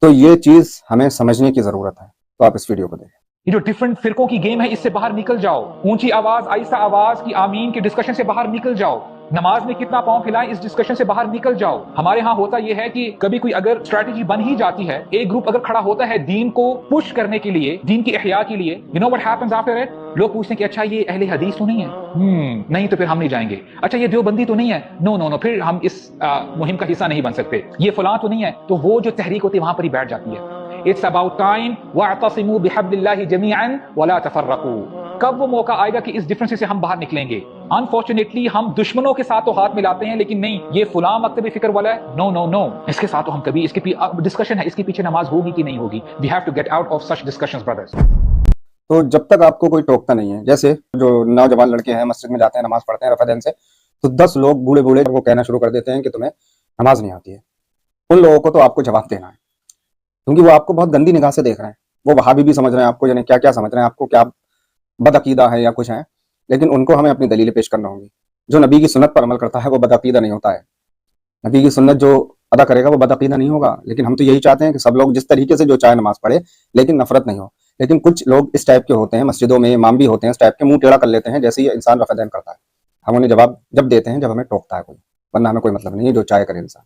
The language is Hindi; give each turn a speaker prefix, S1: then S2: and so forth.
S1: तो ये चीज हमें समझने की जरूरत है। तो आप इस वीडियो को देखें।
S2: ये जो डिफरेंट फिरकों की गेम है, इससे बाहर निकल जाओ। ऊंची आवाज आहिस्ता आवाज की आमीन के डिस्कशन से बाहर निकल जाओ। नमाज में कितना पांव हिलाएं, इस डिस्कशन से बाहर निकल जाओ। हमारे यहाँ होता यह है कि कभी कोई अगर स्ट्रैटेजी बन ही जाती है, एक ग्रुप अगर खड़ा होता है दीन को पुश करने के लिए, दीन की इह्या के लिए, you know what happens after it? लोग पूछते हैं कि अच्छा ये अहले हदीस तो नहीं है? नहीं तो फिर हम नहीं जाएंगे। अच्छा ये देवबंदी तो नहीं है? नो नो नो, फिर हम इस मुहिम का हिस्सा नहीं बन सकते। ये फलां तो नहीं है, तो वो जो तहरीक होती है वहां पर ही बैठ जाती है। इट्स अबाउट टाइम वअतसिमू बिहब्लिल्लाहि जमीअन वला तफर्रकू। कब वो मौका आएगा कि इस डिफरेंस से हम बाहर निकलेंगे? अनफॉर्चुनेटली हम दुश्मनों के साथ तो हाथ मिलाते हैं, लेकिन नहीं ये फुलां मकतबी फिक्र वाला है, नो नो नो, इसके साथ तो हम कभी, इसके डिस्कशन है, इसके पीछे नमाज होगी कि नहीं होगी। We have to get out of such discussions brothers.
S1: तो जब तक आपको कोई टोकता नहीं है, जैसे जो नौजवान लड़के हैं मस्जिद में जाते हैं, नमाज पढ़ते हैं रफादन से, तो 10 लोग बूढ़े बूढ़े वो कहना शुरू कर देते हैं कि तुम्हें नमाज नहीं आती है। उन लोगों को तो आपको जवाब देना है, क्योंकि वो आपको बहुत गंदी निगाह से देख रहे हैं। वो वहाबी भी समझ रहे हैं आपको, यानी क्या क्या समझ रहे हैं आपको, क्या बदअकीदा है या कुछ है। लेकिन उनको हमें अपनी दलीलें पेश करना होंगी। जो नबी की सुन्नत पर अमल करता है वो बदअकीदा नहीं होता है। नबी की सुन्नत जो अदा करेगा वो बदअकीदा नहीं होगा। लेकिन हम तो यही चाहते हैं कि सब लोग जिस तरीके से जो चाहे नमाज पढ़े, लेकिन नफरत नहीं हो। लेकिन कुछ लोग इस टाइप के होते हैं, मस्जिदों में इमाम भी होते हैं, इस टाइप के मुंह टेढ़ा कर लेते हैं, जैसे ये इंसान रफादन करता है। हम उन्हें जवाब जब देते हैं जब हमें टोकता है कोई, वरना हमें कोई मतलब नहीं है, जो चाहे करे इंसान।